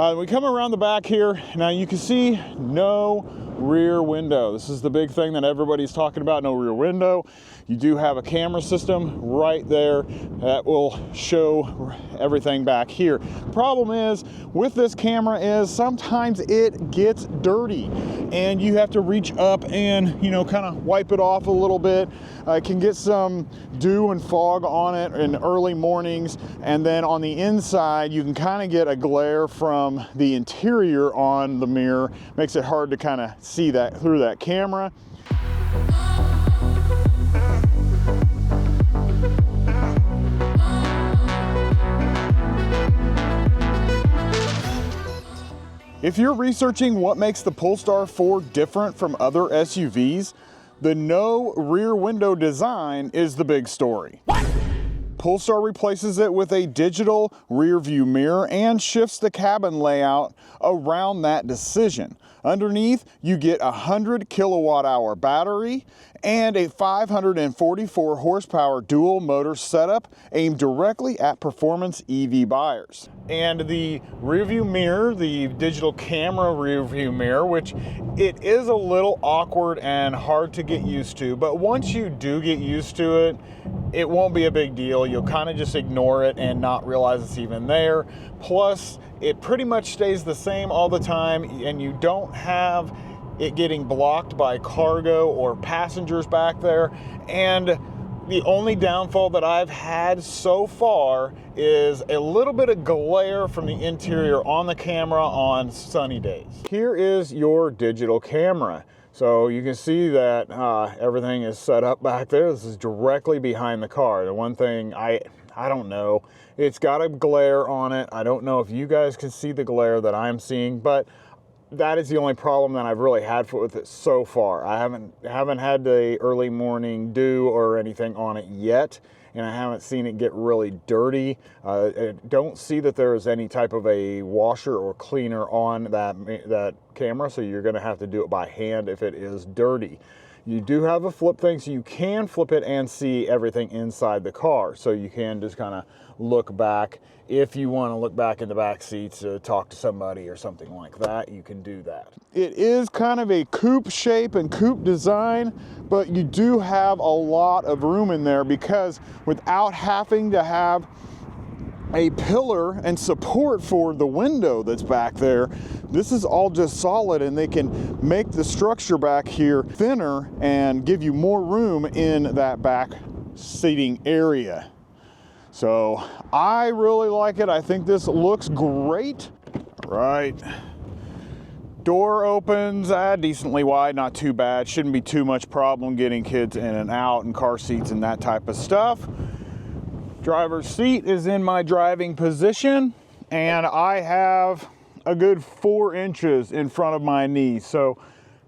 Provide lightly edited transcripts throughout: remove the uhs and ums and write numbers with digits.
We come around the back here. Now you can see no rear window. This is the big thing that everybody's talking about, no rear window. You do have a camera system right there that will show everything back here. The problem is with this camera is sometimes it gets dirty and you have to reach up and, you know, kind of wipe it off a little bit. It can get some dew and fog on it in early mornings, and then on the inside you can kind of get a glare from the interior on the mirror. Makes it hard to kind of see that through that camera. If you're researching what makes the Polestar 4 different from other SUVs, the no rear window design is the big story. Polestar replaces it with a digital rear view mirror and shifts the cabin layout around that decision. Underneath, you get a 100 kilowatt hour battery and a 544 horsepower dual motor setup aimed directly at performance EV buyers. And the rear view mirror, the digital camera rear view mirror, which it is a little awkward and hard to get used to, but once you do get used to it, it won't be a big deal. You'll kind of just ignore it and not realize it's even there. Plus, it pretty much stays the same all the time, and you don't have it getting blocked by cargo or passengers back there. And the only downfall that I've had so far is a little bit of glare from the interior on the camera on sunny days. Here is your digital camera. So you can see that everything is set up back there. This is directly behind the car. The one thing I don't know, it's got a glare on it. I don't know if you guys can see the glare that I'm seeing, but that is the only problem that I've really had with it so far. I haven't had the early morning dew or anything on it yet, and I haven't seen it get really dirty. I don't see that there is any type of a washer or cleaner on that camera, so you're gonna have to do it by hand if it is dirty. You do have a flip thing, so you can flip it and see everything inside the car. So you can just kind of look back. If you want to look back in the back seats to talk to somebody or something like that, you can do that. It is kind of a coupe shape and coupe design, but you do have a lot of room in there because without having to have a pillar and support for the window that's back there, this is all just solid, and they can make the structure back here thinner and give you more room in that back seating area. So I really like it. I think this looks great. Right. Door opens decently wide, not too bad. Shouldn't be too much problem getting kids in and out and car seats and that type of stuff. Driver's seat is in my driving position, and I have a good 4 inches in front of my knees. So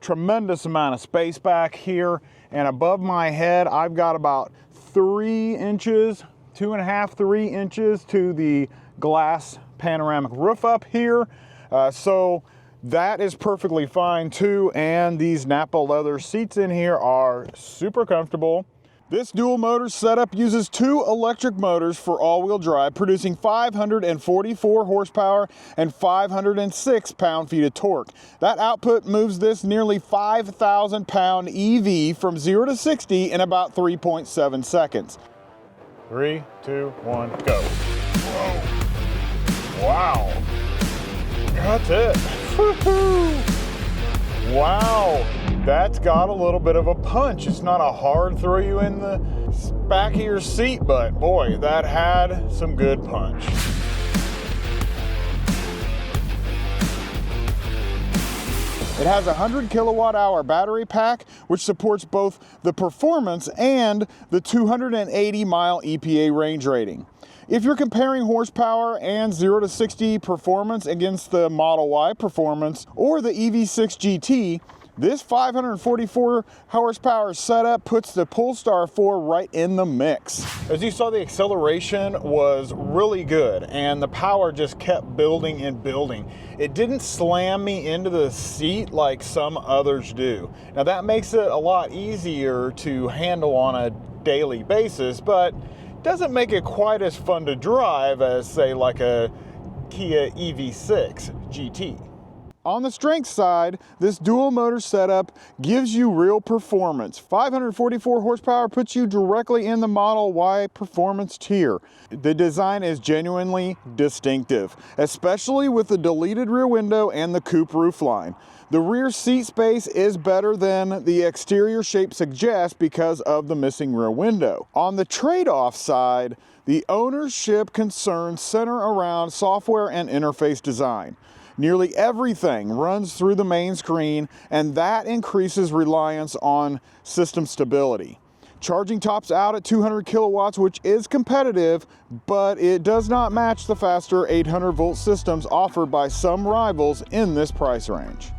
tremendous amount of space back here, and above my head, I've got about 3 inches, 2.5, 3 inches to the glass panoramic roof up here. So that is perfectly fine too. And these Napa leather seats in here are super comfortable. This dual motor setup uses 2 electric motors for all-wheel drive, producing 544 horsepower and 506 pound-feet of torque. That output moves this nearly 5,000 pound EV from 0 to 60 in about 3.7 seconds. 3, 2, 1, go. Whoa. Wow. That's it. Woohoo. Wow. That's got a little bit of a punch. It's not a hard throw you in the back of your seat, but boy, that had some good punch. It has a 100 kilowatt hour battery pack, which supports both the performance and the 280 mile EPA range rating. If you're comparing horsepower and 0 to 60 performance against the Model Y performance or the EV6 GT, this 544 horsepower setup puts the Polestar 4 right in the mix. As you saw, the acceleration was really good and the power just kept building and building. It didn't slam me into the seat like some others do. Now that makes it a lot easier to handle on a daily basis, but doesn't make it quite as fun to drive as, say, like a Kia EV6 GT. On the strength side, this dual motor setup gives you real performance. 544 horsepower puts you directly in the Model Y performance tier. The design is genuinely distinctive, especially with the deleted rear window and the coupe roofline. The rear seat space is better than the exterior shape suggests because of the missing rear window. On the trade-off side, the ownership concerns center around software and interface design. Nearly everything runs through the main screen, and that increases reliance on system stability. Charging tops out at 200 kilowatts, which is competitive, but it does not match the faster 800 volt systems offered by some rivals in this price range.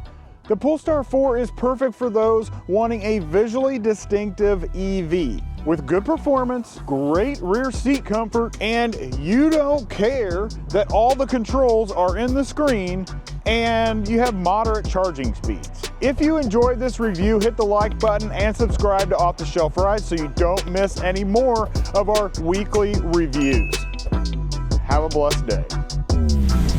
The Polestar 4 is perfect for those wanting a visually distinctive EV. With good performance, great rear seat comfort, and you don't care that all the controls are in the screen and you have moderate charging speeds. If you enjoyed this review, hit the like button and subscribe to Off the Shelf Rides so you don't miss any more of our weekly reviews. Have a blessed day.